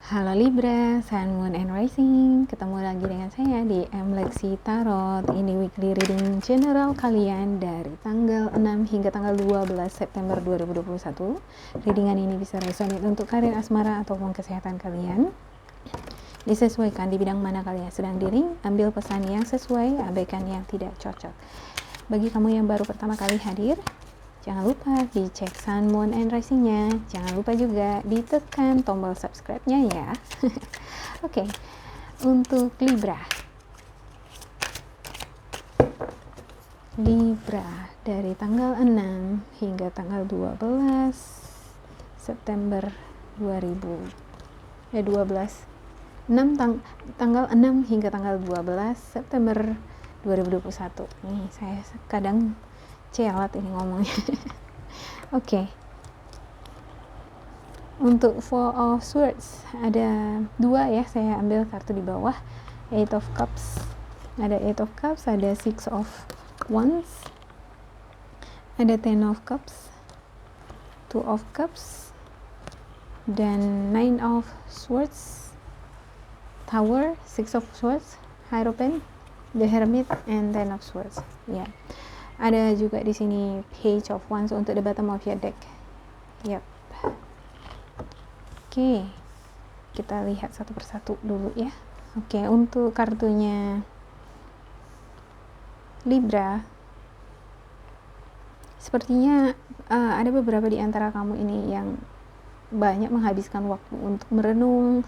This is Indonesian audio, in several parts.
Halo Libra, Sun, Moon, and Rising. Ketemu lagi dengan saya di Leksi Tarot. Ini weekly reading general kalian dari tanggal 6 hingga tanggal 12 September 2021. Readingan ini bisa resonate untuk karir asmara ataupun kesehatan kalian. Disesuaikan di bidang mana kalian sedang diri. Ambil pesan yang sesuai, abaikan yang tidak cocok. Bagi kamu yang baru pertama kali hadir, jangan lupa dicek Sun, Moon, and Rising-nya. Jangan lupa juga ditekan tombol subscribe-nya ya. Oke, untuk Libra. Libra dari tanggal 6 hingga tanggal 12 September tanggal 6 hingga tanggal 12 September 2021. Nih, saya kadang celat ini ngomongnya. Oke. Untuk Four of Swords ada dua ya, saya ambil kartu di bawah. Eight of Cups. Ada Eight of Cups, ada Six of Wands. Ada Ten of Cups. Two of Cups. Dan Nine of Swords. Tower, Six of Swords, Hierophant, The Hermit, and Ten of Swords. Ya. Yeah. Ada juga di sini Page of Wands untuk the bottom of your deck. Yap. Oke. Kita lihat satu persatu dulu ya. Oke, untuk kartunya Libra. Sepertinya ada beberapa di antara kamu ini yang banyak menghabiskan waktu untuk merenung,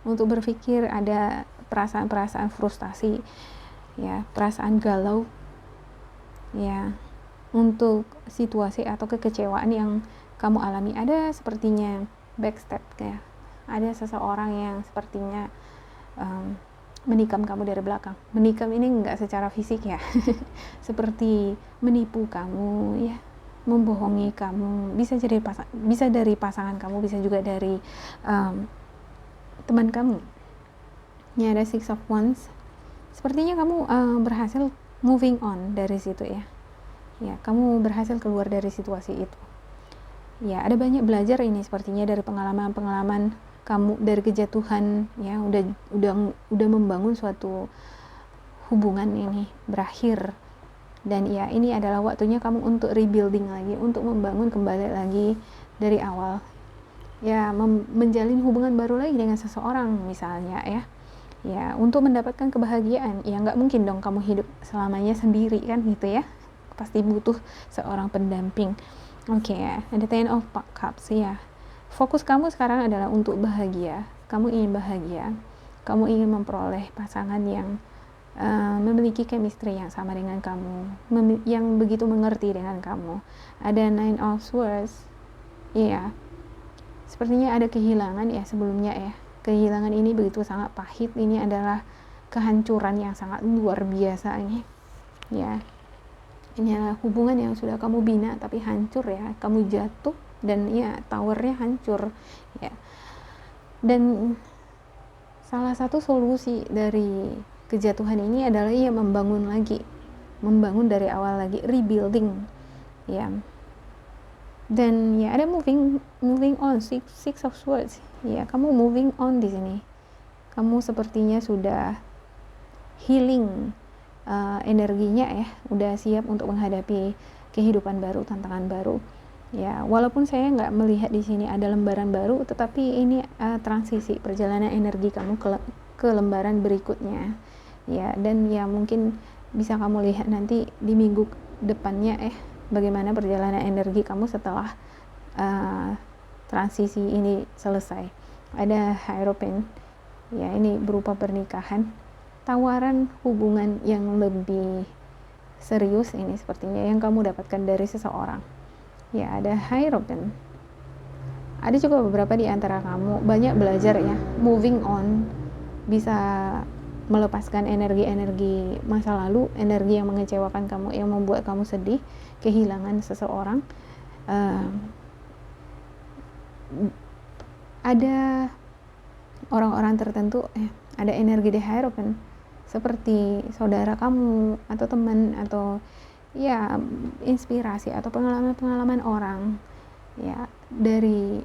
untuk berpikir, ada perasaan-perasaan frustasi, ya, perasaan galau. Ya, untuk situasi atau kekecewaan yang kamu alami, ada sepertinya backstep ya, ada seseorang yang sepertinya menikam kamu dari belakang. Menikam ini enggak secara fisik ya, seperti menipu kamu ya, membohongi kamu. Bisa dari pasangan kamu, bisa juga dari teman kamu. Ini ada Six of Wands. Sepertinya kamu berhasil moving on dari situ ya. Ya, kamu berhasil keluar dari situasi itu. Ya, ada banyak belajar ini sepertinya dari pengalaman-pengalaman kamu, dari kejatuhan ya, udah membangun suatu hubungan ini berakhir. Dan ya, ini adalah waktunya kamu untuk rebuilding lagi, untuk membangun kembali lagi dari awal. Ya, menjalin hubungan baru lagi dengan seseorang misalnya ya. Ya, untuk mendapatkan kebahagiaan, ya nggak mungkin dong kamu hidup selamanya sendiri kan gitu ya, pasti butuh seorang pendamping. Oke ya, ada Ten of Cups ya. Fokus kamu sekarang adalah untuk bahagia. Kamu ingin bahagia, kamu ingin memperoleh pasangan yang memiliki chemistry yang sama dengan kamu, yang begitu mengerti dengan kamu. Ada Nine of Swords, ya. Sepertinya ada kehilangan ya sebelumnya ya. Kehilangan ini begitu sangat pahit. Ini adalah kehancuran yang sangat luar biasa ini. Ya. Ini adalah hubungan yang sudah kamu bina tapi hancur ya. Kamu jatuh dan ya towernya hancur ya. Dan salah satu solusi dari kejatuhan ini adalah ya membangun lagi. Membangun dari awal lagi, rebuilding. Ya. Dan ya ada moving on, six of Swords. Ya, kamu moving on di sini. Kamu sepertinya sudah healing energinya ya, udah siap untuk menghadapi kehidupan baru, tantangan baru. Ya, walaupun saya nggak melihat di sini ada lembaran baru, tetapi ini transisi perjalanan energi kamu ke lembaran berikutnya. Ya, dan ya mungkin bisa kamu lihat nanti di minggu depannya bagaimana perjalanan energi kamu setelah transisi ini selesai. Ada Hierophant ya, ini berupa pernikahan, tawaran hubungan yang lebih serius ini sepertinya yang kamu dapatkan dari seseorang ya. Ada Hierophant. Ada juga beberapa di antara kamu banyak belajar ya, moving on, bisa melepaskan energi-energi masa lalu, energi yang mengecewakan kamu, yang membuat kamu sedih, kehilangan seseorang. Ada orang-orang tertentu ada energi di Hierophant seperti saudara kamu atau teman atau ya inspirasi atau pengalaman-pengalaman orang ya, dari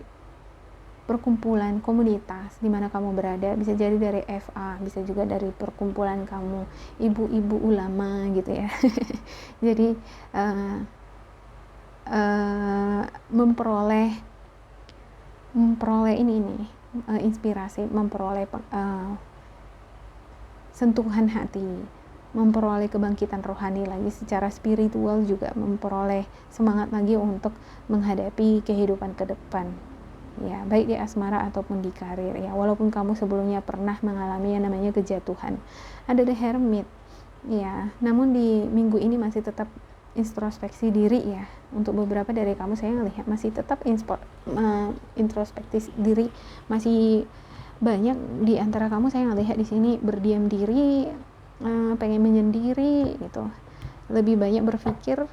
perkumpulan komunitas di mana kamu berada, bisa jadi dari FA, bisa juga dari perkumpulan kamu ibu-ibu ulama gitu ya. Jadi memperoleh ini nih inspirasi, memperoleh sentuhan hati, memperoleh kebangkitan rohani lagi secara spiritual, juga memperoleh semangat lagi untuk menghadapi kehidupan ke depan ya, baik di asmara ataupun di karir ya. Walaupun kamu sebelumnya pernah mengalami yang namanya kejatuhan, ada the hermit ya, namun di minggu ini masih tetap introspeksi diri ya. Untuk beberapa dari kamu saya melihat masih tetap introspeksi diri, masih banyak di antara kamu saya melihat di sini berdiam diri, pengen menyendiri gitu, lebih banyak berpikir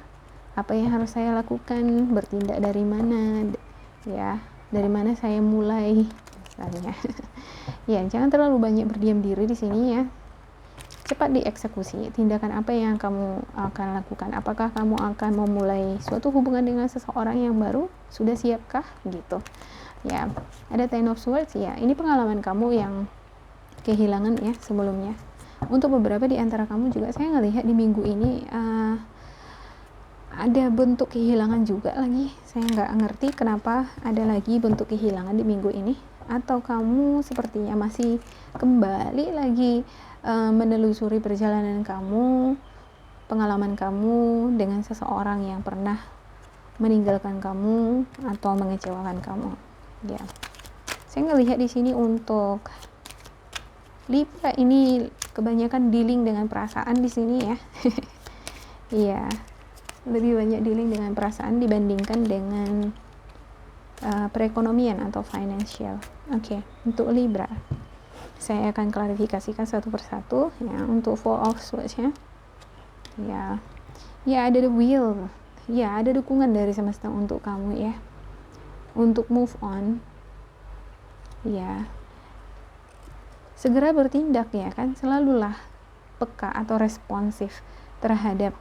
apa yang harus saya lakukan, bertindak dari mana ya, dari mana saya mulai misalnya. Ya, jangan terlalu banyak berdiam diri di sini ya. Cepat dieksekusi tindakan apa yang kamu akan lakukan. Apakah kamu akan memulai suatu hubungan dengan seseorang yang baru? Sudah siapkah gitu ya. Ada Ten of Swords ya, ini pengalaman kamu yang kehilangan ya sebelumnya. Untuk beberapa di antara kamu juga saya ngelihat di minggu ini ada bentuk kehilangan juga lagi. Saya nggak ngerti kenapa ada lagi bentuk kehilangan di minggu ini. Atau kamu sepertinya masih kembali lagi menelusuri perjalanan kamu, pengalaman kamu dengan seseorang yang pernah meninggalkan kamu atau mengecewakan kamu ya. Saya ngelihat di sini untuk Libra ini kebanyakan dealing dengan perasaan di sini ya. Iya, lebih banyak dealing dengan perasaan dibandingkan dengan perekonomian atau financial. Oke, untuk Libra saya akan klarifikasikan satu persatu ya. Untuk Four of Swords ya ada the will ya, ada dukungan dari semesta untuk kamu ya, untuk move on ya, segera bertindak ya kan. Selalulah peka atau responsif terhadap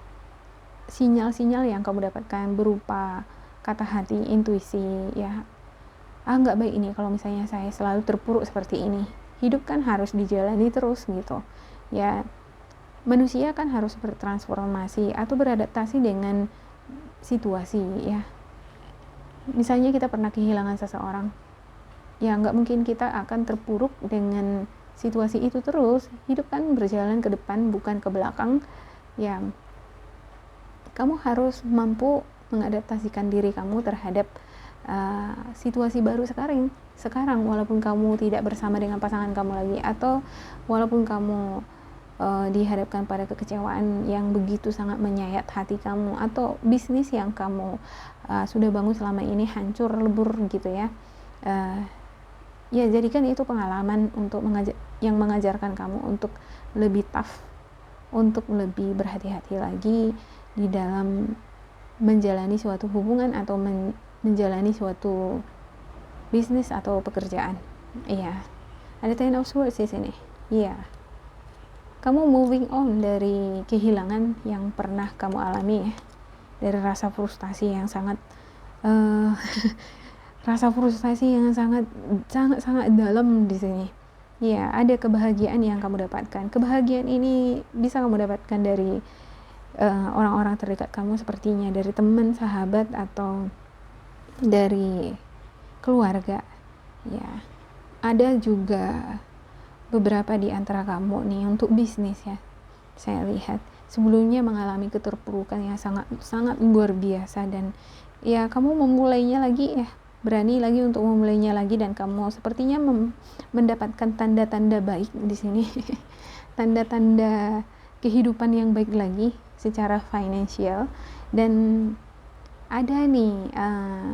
sinyal-sinyal yang kamu dapatkan berupa kata hati, intuisi ya. Nggak baik ini kalau misalnya saya selalu terpuruk seperti ini. Hidup kan harus dijalani terus gitu ya. Manusia kan harus bertransformasi atau beradaptasi dengan situasi ya. Misalnya kita pernah kehilangan seseorang ya, nggak mungkin kita akan terpuruk dengan situasi itu terus. Hidup kan berjalan ke depan bukan ke belakang ya. Kamu harus mampu mengadaptasikan diri kamu terhadap situasi baru sekarang walaupun kamu tidak bersama dengan pasangan kamu lagi, atau walaupun kamu dihadapkan pada kekecewaan yang begitu sangat menyayat hati kamu, atau bisnis yang kamu sudah bangun selama ini hancur lebur gitu ya. Ya, jadikan itu pengalaman untuk yang mengajarkan kamu untuk lebih tough, untuk lebih berhati-hati lagi di dalam menjalani suatu hubungan atau menjalani suatu bisnis atau pekerjaan. Iya, ada Ten of Swords di sini. Iya, kamu moving on dari kehilangan yang pernah kamu alami ya, dari rasa frustasi yang sangat sangat dalam di sini. Iya, ada kebahagiaan yang kamu dapatkan. Kebahagiaan ini bisa kamu dapatkan dari orang-orang terdekat kamu, sepertinya dari teman, sahabat, atau dari keluarga ya. Ada juga beberapa di antara kamu nih untuk bisnis ya, saya lihat sebelumnya mengalami keterpurukan yang sangat luar biasa, dan ya kamu memulainya lagi ya, berani lagi untuk memulainya lagi, dan kamu sepertinya mendapatkan tanda-tanda baik di sini. Tanda-tanda kehidupan yang baik lagi secara finansial, dan ada nih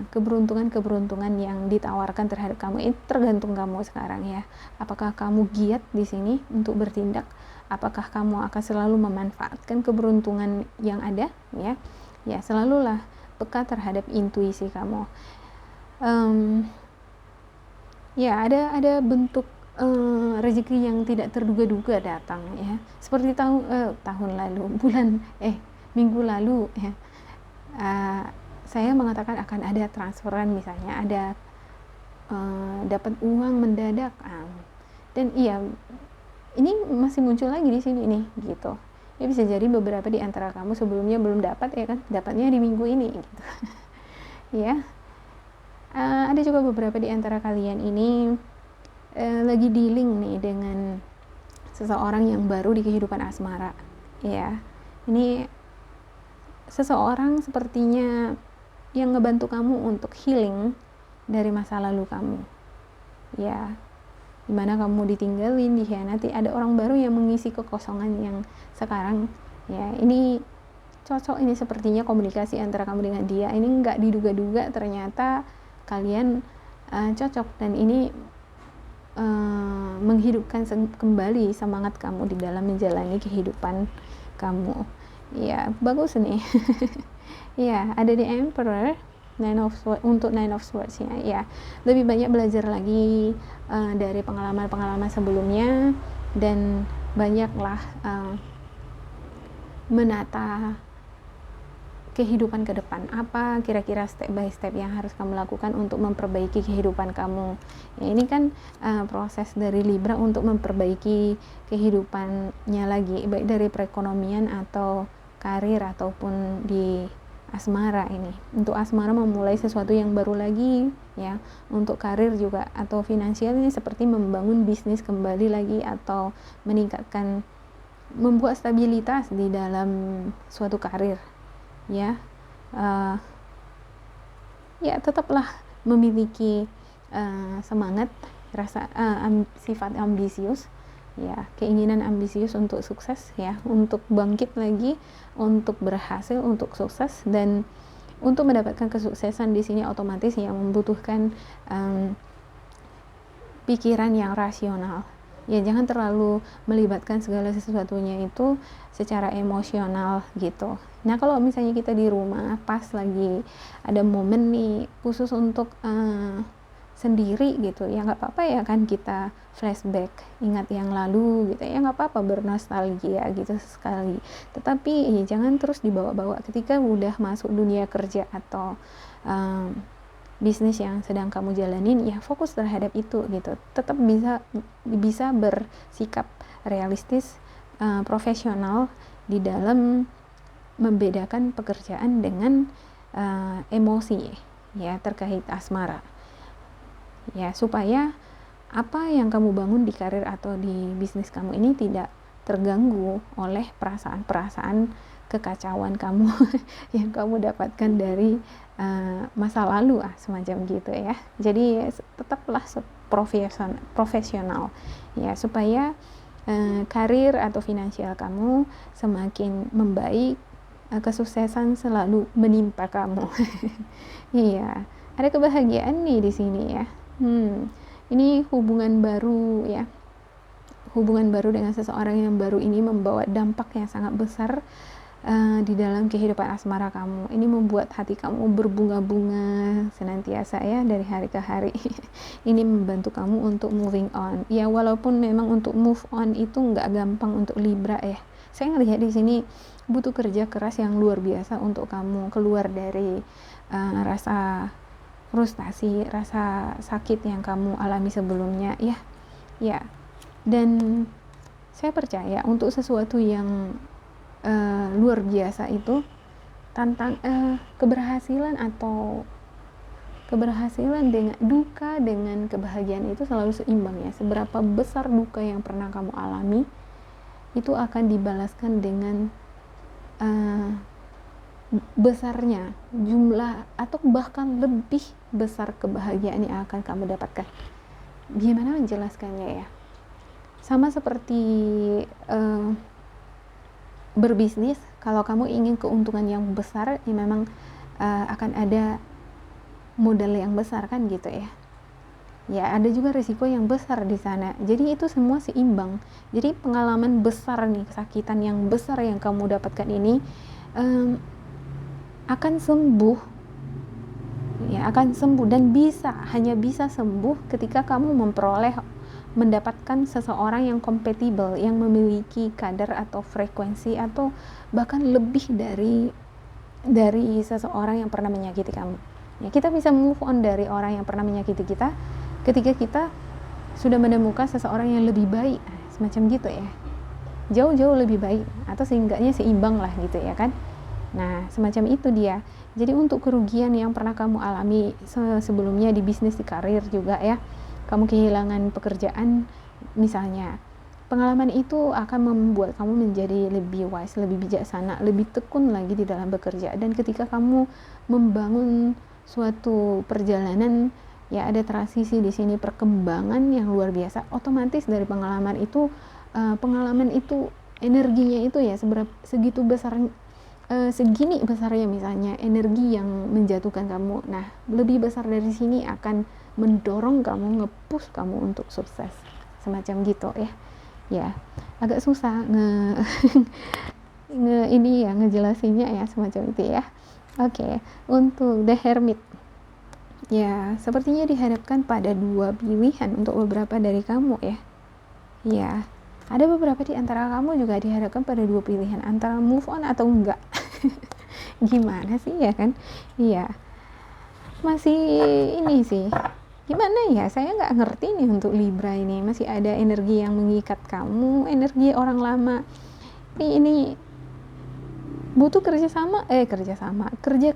keberuntungan yang ditawarkan terhadap kamu. Itu tergantung kamu sekarang ya. Apakah kamu giat di sini untuk bertindak? Apakah kamu akan selalu memanfaatkan keberuntungan yang ada ya? Ya, selalulah peka terhadap intuisi kamu. Ya, ada bentuk rezeki yang tidak terduga-duga datang ya. Seperti tahun lalu, minggu lalu ya. Saya mengatakan akan ada transferan, misalnya ada dapat uang mendadak. Dan iya, ini masih muncul lagi di sini nih gitu. Ya bisa jadi beberapa di antara kamu sebelumnya belum dapat, ya kan, dapatnya di minggu ini gitu. Ya, ada juga beberapa di antara kalian ini lagi dealing nih dengan seseorang yang baru di kehidupan asmara. Ya, ini seseorang sepertinya yang ngebantu kamu untuk healing dari masa lalu kamu. Ya, dimana kamu ditinggalin, dikhianati, ada orang baru yang mengisi kekosongan yang sekarang. Ya, ini cocok, ini sepertinya komunikasi antara kamu dengan dia ini nggak diduga-duga, ternyata kalian cocok, dan ini menghidupkan kembali semangat kamu di dalam menjalani kehidupan kamu. Ya, bagus nih. Ya, ada di Emperor, untuk Nine of Swords ya, lebih banyak belajar lagi dari pengalaman-pengalaman sebelumnya, dan banyaklah menata kehidupan ke depan. Apa kira-kira step by step yang harus kamu lakukan untuk memperbaiki kehidupan kamu. Ya, ini kan proses dari Libra untuk memperbaiki kehidupannya lagi, baik dari perekonomian atau karir ataupun di asmara ini. Untuk asmara memulai sesuatu yang baru lagi, ya. Untuk karir juga atau finansial ini seperti membangun bisnis kembali lagi atau meningkatkan, membuat stabilitas di dalam suatu karir. Ya, ya tetaplah memiliki semangat, rasa sifat ambisius, ya, keinginan ambisius untuk sukses, ya, untuk bangkit lagi, untuk berhasil, untuk sukses. Dan untuk mendapatkan kesuksesan di sini otomatis yang membutuhkan pikiran yang rasional. Ya, jangan terlalu melibatkan segala sesuatunya itu secara emosional gitu. Nah, kalau misalnya kita di rumah pas lagi ada momen nih khusus untuk sendiri gitu, ya nggak apa-apa ya kan, kita flashback, ingat yang lalu gitu, ya nggak apa-apa bernostalgia gitu sekali. Tetapi jangan terus dibawa-bawa ketika udah masuk dunia kerja atau bisnis yang sedang kamu jalanin. Ya, fokus terhadap itu gitu. Tetap bisa bersikap realistis, profesional di dalam membedakan pekerjaan dengan emosi, ya, terkait asmara. Ya, supaya apa yang kamu bangun di karir atau di bisnis kamu ini tidak terganggu oleh perasaan-perasaan kekacauan kamu yang kamu dapatkan dari masa lalu, semacam gitu ya. Jadi tetaplah profesional, ya, supaya karir atau finansial kamu semakin membaik, kesuksesan selalu menimpa kamu. Iya, ada kebahagiaan nih di sini ya. Ini hubungan baru ya. Hubungan baru dengan seseorang yang baru ini membawa dampak yang sangat besar di dalam kehidupan asmara kamu. Ini membuat hati kamu berbunga-bunga senantiasa ya, dari hari ke hari. Ini membantu kamu untuk moving on. Ya, walaupun memang untuk move on itu nggak gampang untuk Libra ya. Saya ngelihat di sini butuh kerja keras yang luar biasa untuk kamu keluar dari rasa frustasi, rasa sakit yang kamu alami sebelumnya ya. Ya. Dan saya percaya untuk sesuatu yang luar biasa itu keberhasilan dengan duka dengan kebahagiaan itu selalu seimbang ya. Seberapa besar duka yang pernah kamu alami itu akan dibalaskan dengan besarnya jumlah atau bahkan lebih besar kebahagiaan yang akan kamu dapatkan. Gimana menjelaskannya ya? Sama seperti berbisnis, kalau kamu ingin keuntungan yang besar, ya memang akan ada modal yang besar kan gitu ya. Ya, ada juga risiko yang besar di sana. Jadi itu semua seimbang. Jadi pengalaman besar nih, kesakitan yang besar yang kamu dapatkan ini akan sembuh. Ya, akan sembuh dan hanya bisa sembuh ketika kamu mendapatkan seseorang yang kompatibel, yang memiliki kadar atau frekuensi atau bahkan lebih dari seseorang yang pernah menyakiti kamu. Ya, kita bisa move on dari orang yang pernah menyakiti kita ketika kita sudah menemukan seseorang yang lebih baik, semacam gitu ya, jauh-jauh lebih baik, atau seenggaknya seimbang lah gitu ya kan. Nah, semacam itu dia. Jadi untuk kerugian yang pernah kamu alami sebelumnya di bisnis, di karir juga ya, kamu kehilangan pekerjaan misalnya, pengalaman itu akan membuat kamu menjadi lebih wise, lebih bijaksana, lebih tekun lagi di dalam bekerja. Dan ketika kamu membangun suatu perjalanan, ya ada transisi di sini, perkembangan yang luar biasa, otomatis dari pengalaman itu energinya itu ya segitu besar, segini besarnya misalnya energi yang menjatuhkan kamu. Nah, lebih besar dari sini akan mendorong kamu, nge-push kamu untuk sukses, semacam gitu ya. Ya, agak susah ini ya ngejelasinnya ya, semacam itu ya. Oke, untuk The Hermit. Ya, sepertinya dihadapkan pada dua pilihan untuk beberapa dari kamu ya. Ya, ada beberapa di antara kamu juga dihadapkan pada dua pilihan, antara move on atau enggak. Gimana sih ya kan? Iya, masih ini sih, gimana ya, saya nggak ngerti nih untuk Libra ini. Masih ada energi yang mengikat kamu, energi orang lama. Ini butuh kerja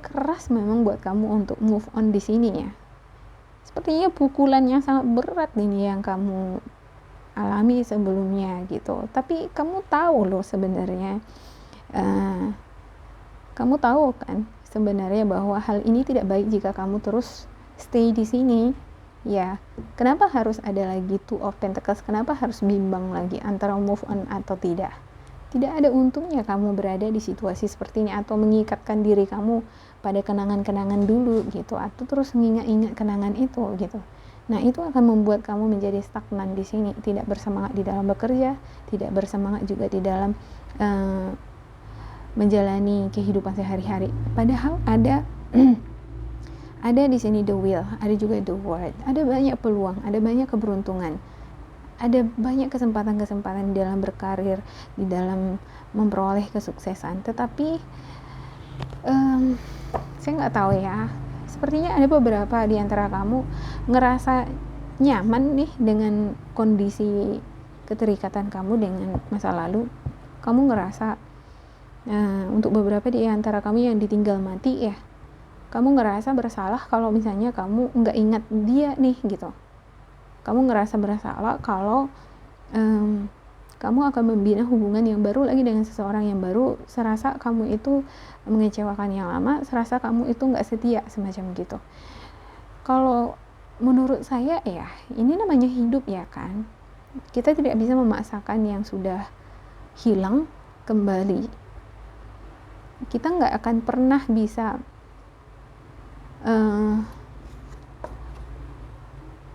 keras memang buat kamu untuk move on di sini ya. Sepertinya pukulan yang sangat berat ini yang kamu alami sebelumnya gitu. Tapi kamu tahu loh sebenarnya, kamu tahu kan sebenarnya bahwa hal ini tidak baik jika kamu terus stay di sini. Ya, kenapa harus ada lagi Two of Pentacles? Kenapa harus bimbang lagi antara move on atau tidak? Tidak ada untungnya kamu berada di situasi seperti ini atau mengikatkan diri kamu pada kenangan-kenangan dulu gitu, atau terus mengingat-ingat kenangan itu gitu. Nah, itu akan membuat kamu menjadi stagnan di sini, tidak bersemangat di dalam bekerja, tidak bersemangat juga di dalam menjalani kehidupan sehari-hari. Padahal ada ada di sini the will, ada juga the word, ada banyak peluang, ada banyak keberuntungan, ada banyak kesempatan-kesempatan di dalam berkarir, di dalam memperoleh kesuksesan. Tetapi saya nggak tahu ya, sepertinya ada beberapa di antara kamu ngerasa nyaman nih dengan kondisi keterikatan kamu dengan masa lalu. Kamu ngerasa, untuk beberapa di antara kamu yang ditinggal mati ya, kamu ngerasa bersalah kalau misalnya kamu nggak ingat dia nih gitu. Kamu ngerasa bersalah kalau kamu akan membina hubungan yang baru lagi dengan seseorang yang baru, serasa kamu itu mengecewakan yang lama, serasa kamu itu nggak setia, semacam gitu. Kalau menurut saya ya, ini namanya hidup ya kan. Kita tidak bisa memaksakan yang sudah hilang kembali. Kita nggak akan pernah bisa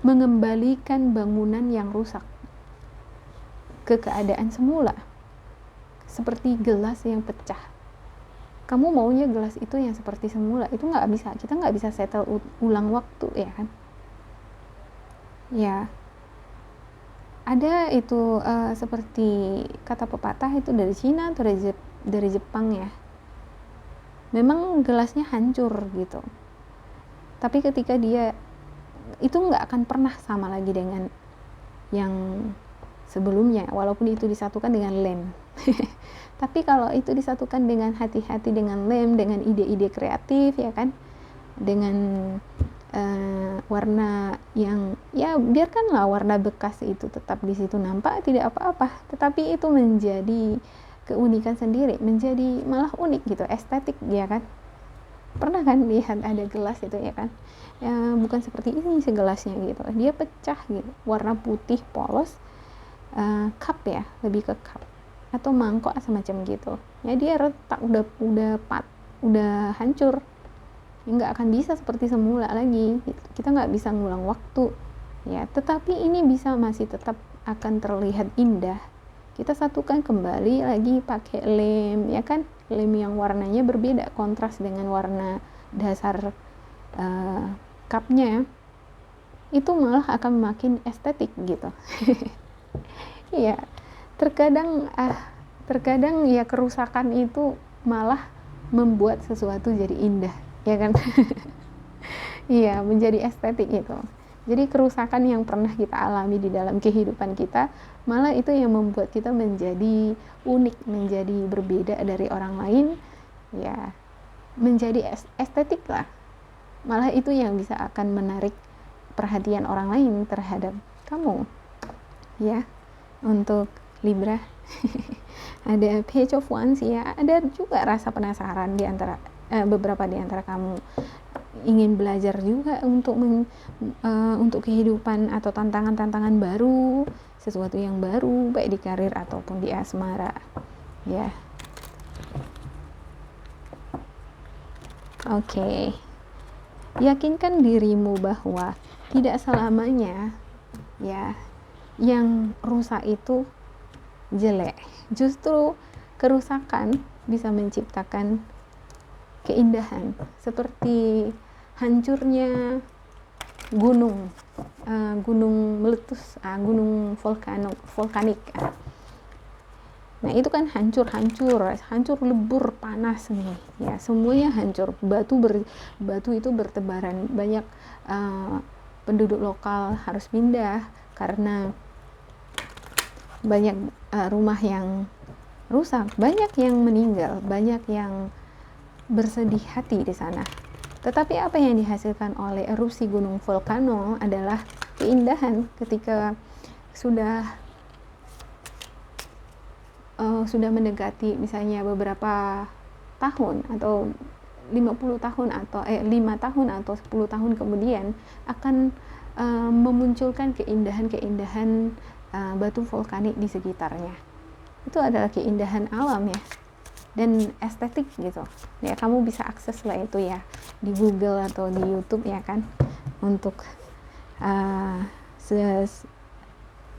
mengembalikan bangunan yang rusak ke keadaan semula, seperti gelas yang pecah. Kamu maunya gelas itu yang seperti semula, itu nggak bisa. Kita nggak bisa settle ulang waktu ya kan. Ya, ada itu seperti kata pepatah itu dari Cina atau dari Jepang ya. Memang gelasnya hancur gitu, tapi ketika dia itu nggak akan pernah sama lagi dengan yang sebelumnya, walaupun itu disatukan dengan lem. Tapi kalau itu disatukan dengan hati-hati, dengan lem, dengan ide-ide kreatif ya kan, dengan warna yang ya biarkanlah warna bekas itu tetap di situ nampak, tidak apa-apa, tetapi itu menjadi keunikan sendiri, menjadi malah unik gitu, estetik ya kan. Pernah kan lihat ada gelas itu ya kan, ya, bukan seperti ini segelasnya gitu, dia pecah gitu, warna putih polos, cup ya, lebih ke cup atau mangkok semacam gitu ya, dia retak, udah hancur, nggak akan bisa seperti semula lagi gitu. Kita nggak bisa ngulang waktu ya, tetapi ini bisa masih tetap akan terlihat indah. Kita satukan kembali lagi pakai lem ya kan, lem yang warnanya berbeda, kontras dengan warna dasar cupnya, itu malah akan makin estetik gitu. Iya, terkadang ya kerusakan itu malah membuat sesuatu jadi indah ya kan. Iya, menjadi estetik itu. Jadi kerusakan yang pernah kita alami di dalam kehidupan kita, malah itu yang membuat kita menjadi unik, menjadi berbeda dari orang lain, ya, menjadi estetik lah. Malah itu yang bisa akan menarik perhatian orang lain terhadap kamu, ya. Untuk Libra, ada Page of Wands, ya, ada juga rasa penasaran di antara beberapa di antara kamu ingin belajar juga untuk kehidupan atau tantangan-tantangan baru, sesuatu yang baru baik di karir ataupun di asmara, ya. Oke. Yakinkan dirimu bahwa tidak selamanya, ya, yang rusak itu jelek. Justru kerusakan bisa menciptakan keindahan, seperti hancurnya gunung meletus, gunung vulkanik. Nah, itu kan hancur lebur, panas nih, ya, semuanya hancur. Batu itu bertebaran, banyak penduduk lokal harus pindah karena banyak rumah yang rusak, banyak yang meninggal, banyak yang bersedih hati di sana. Tetapi apa yang dihasilkan oleh erupsi gunung vulkano adalah keindahan ketika sudah mendekati misalnya beberapa tahun atau 50 tahun atau 5 tahun atau 10 tahun kemudian akan memunculkan keindahan batu vulkanik di sekitarnya. Itu adalah keindahan alam, ya, dan estetik gitu, ya. Kamu bisa akses lah itu, ya, di Google atau di YouTube, ya kan, untuk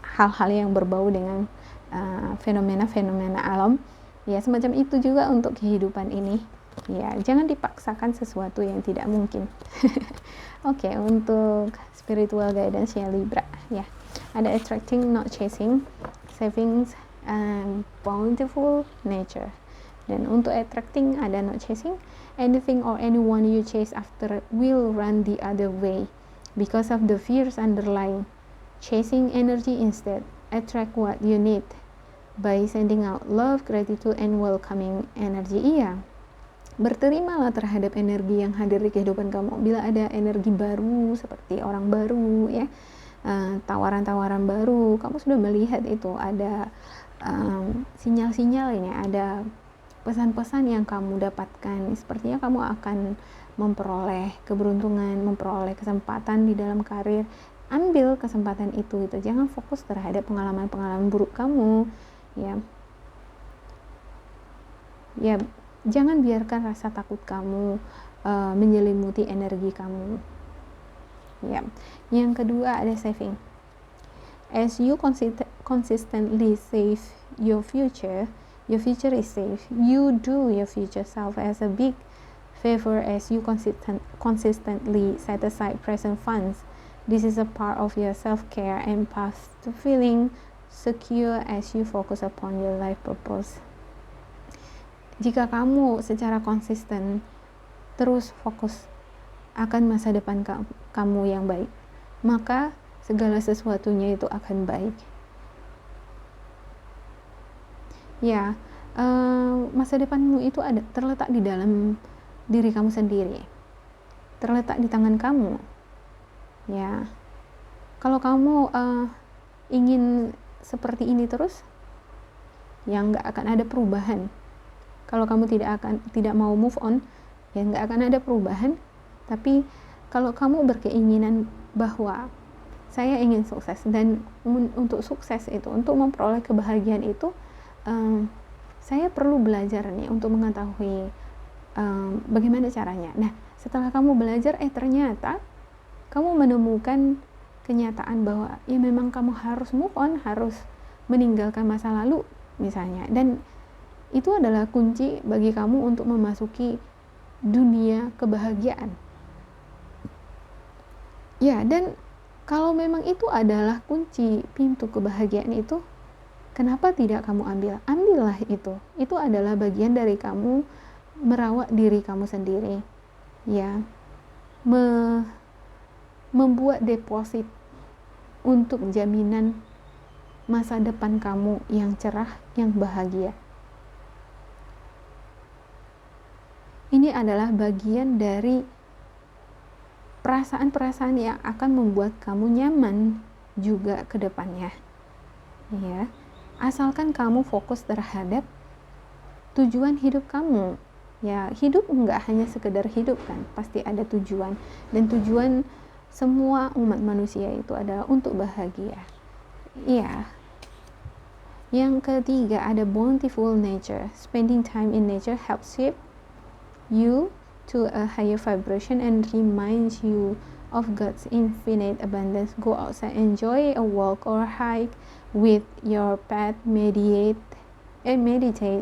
hal-hal yang berbau dengan fenomena-fenomena alam, ya. Semacam itu juga untuk kehidupan ini, ya. Jangan dipaksakan sesuatu yang tidak mungkin. Oke, untuk spiritual guidance ya Libra, ya, ada attracting, not chasing, savings, and bountiful nature. Dan untuk attracting ada not chasing, anything or anyone you chase after will run the other way because of the fears underlying. Chasing energy instead, attract what you need by sending out love, gratitude, and welcoming energy. Iya, berterimalah terhadap energi yang hadir di kehidupan kamu. Bila ada energi baru seperti orang baru, ya, tawaran-tawaran baru, kamu sudah melihat itu, ada sinyal-sinyalnya, ada pesan-pesan yang kamu dapatkan, sepertinya kamu akan memperoleh keberuntungan, memperoleh kesempatan di dalam karir. Ambil kesempatan itu, jangan fokus terhadap pengalaman-pengalaman buruk kamu, ya. Ya, jangan biarkan rasa takut kamu menyelimuti energi kamu, ya. Yang kedua ada saving. As you consistently save your future is safe. You do your future self as a big favor as you consistently set aside present funds. This is a part of your self-care and path to feeling secure as you focus upon your life purpose. Jika kamu secara konsisten terus fokus akan masa depan kamu yang baik, maka segala sesuatunya itu akan baik. Ya, masa depanmu itu terletak di dalam diri kamu sendiri, terletak di tangan kamu, ya. Kalau kamu ingin seperti ini terus, ya nggak akan ada perubahan. Kalau kamu tidak mau move on, ya nggak akan ada perubahan. Tapi kalau kamu berkeinginan bahwa saya ingin sukses, dan untuk sukses itu, untuk memperoleh kebahagiaan itu, saya perlu belajar nih untuk mengetahui bagaimana caranya. Nah, setelah kamu belajar, ternyata kamu menemukan kenyataan bahwa ya memang kamu harus move on, harus meninggalkan masa lalu misalnya, dan itu adalah kunci bagi kamu untuk memasuki dunia kebahagiaan, ya. Dan kalau memang itu adalah kunci pintu kebahagiaan itu, kenapa tidak kamu ambillah itu adalah bagian dari kamu merawat diri kamu sendiri, ya, membuat deposit untuk jaminan masa depan kamu yang cerah, yang bahagia. Ini adalah bagian dari perasaan-perasaan yang akan membuat kamu nyaman juga ke depannya. Ya, asalkan kamu fokus terhadap tujuan hidup kamu. Ya, hidup nggak hanya sekedar hidup kan, pasti ada tujuan, dan tujuan semua umat manusia itu adalah untuk bahagia. Iya. Yang ketiga ada bountiful nature. Spending time in nature helps shape you to a higher vibration and reminds you of God's infinite abundance. Go outside, enjoy a walk or hike with your pet, meditate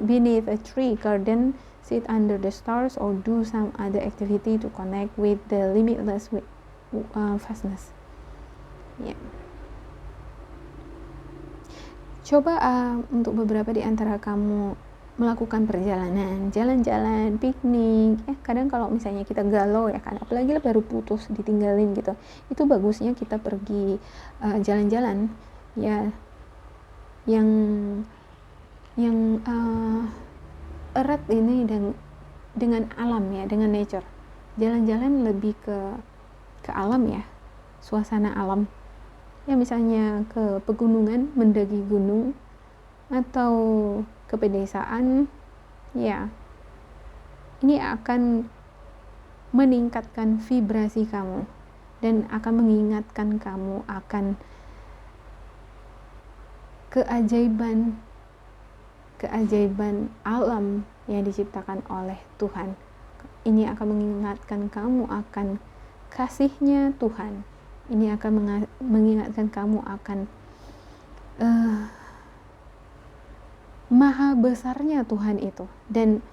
beneath a tree, garden, sit under the stars, or do some other activity to connect with the limitless vastness. Yeah. Coba untuk beberapa di antara kamu melakukan perjalanan, jalan-jalan, piknik. Kadang kalau misalnya kita galau ya kan, apalagi baru putus, ditinggalin gitu, itu bagusnya kita pergi jalan-jalan ya, yang erat ini dan dengan alam ya, dengan nature. Jalan-jalan lebih ke alam ya, suasana alam. Ya misalnya ke pegunungan, mendaki gunung, atau ke pedesaan, ya ini akan meningkatkan vibrasi kamu dan akan mengingatkan kamu akan keajaiban alam yang diciptakan oleh Tuhan. Ini akan mengingatkan kamu akan kasih-Nya Tuhan. Ini akan mengingatkan kamu akan maha besarnya Tuhan itu, dan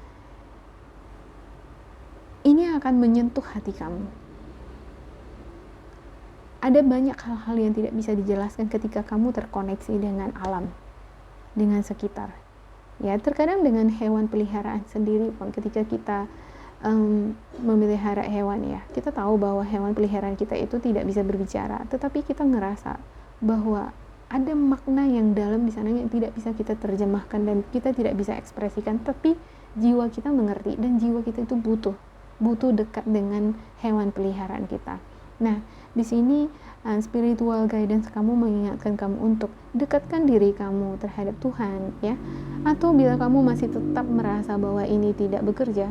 ini akan menyentuh hati kamu. Ada banyak hal-hal yang tidak bisa dijelaskan ketika kamu terkoneksi dengan alam, dengan sekitar. Ya, terkadang dengan hewan peliharaan sendiri pun, ketika kita memelihara hewan ya, kita tahu bahwa hewan peliharaan kita itu tidak bisa berbicara, tetapi kita ngerasa bahwa ada makna yang dalam di sana yang tidak bisa kita terjemahkan dan kita tidak bisa ekspresikan, tapi jiwa kita mengerti dan jiwa kita itu butuh dekat dengan hewan peliharaan kita. Nah, di sini spiritual guidance kamu mengingatkan kamu untuk dekatkan diri kamu terhadap Tuhan ya. Atau bila kamu masih tetap merasa bahwa ini tidak bekerja,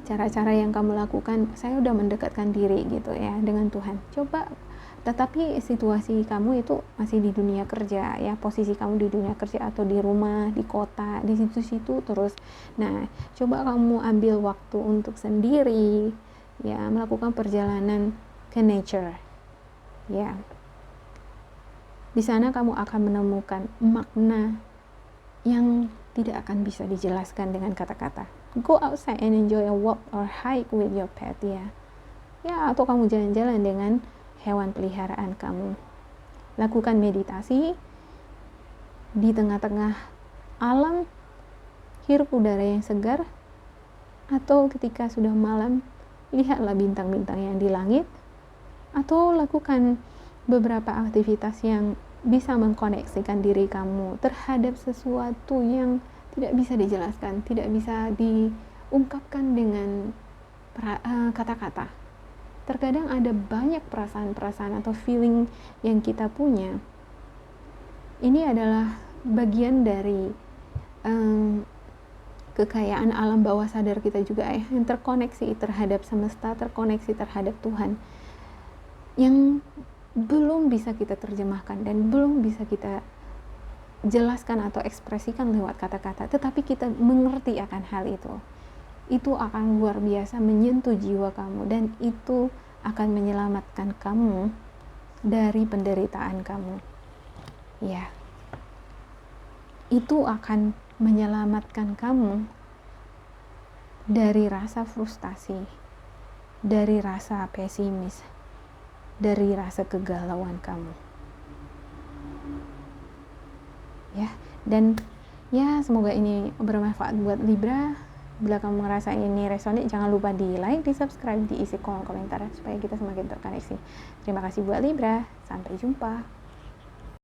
cara-cara yang kamu lakukan, saya udah mendekatkan diri gitu ya dengan Tuhan. Coba, tetapi situasi kamu itu masih di dunia kerja ya, posisi kamu di dunia kerja atau di rumah, di kota, di situ-situ terus. Nah, coba kamu ambil waktu untuk sendiri ya, melakukan perjalanan ke nature ya. Di sana kamu akan menemukan makna yang tidak akan bisa dijelaskan dengan kata-kata. Go outside and enjoy a walk or hike with your pet ya. Ya, atau kamu jalan-jalan dengan hewan peliharaan kamu. Lakukan meditasi di tengah-tengah alam, hirup udara yang segar, atau ketika sudah malam, lihatlah bintang-bintang yang di langit, atau lakukan beberapa aktivitas yang bisa mengkoneksikan diri kamu terhadap sesuatu yang tidak bisa dijelaskan, tidak bisa diungkapkan dengan kata-kata. Terkadang ada banyak perasaan-perasaan atau feeling yang kita punya. Ini adalah bagian dari kekayaan alam bawah sadar kita juga ya, yang terkoneksi terhadap semesta, terkoneksi terhadap Tuhan, yang belum bisa kita terjemahkan dan belum bisa kita jelaskan atau ekspresikan lewat kata-kata, tetapi kita mengerti akan hal itu akan luar biasa menyentuh jiwa kamu, dan itu akan menyelamatkan kamu dari penderitaan kamu ya. Itu akan menyelamatkan kamu dari rasa frustasi, dari rasa pesimis, dari rasa kegalauan kamu ya. Dan ya, semoga ini bermanfaat buat Libra Bila kamu merasa ini resonate, jangan lupa di like, di subscribe, diisi kolom komentar supaya kita semakin terkoneksi. Terima kasih buat Libra, sampai jumpa.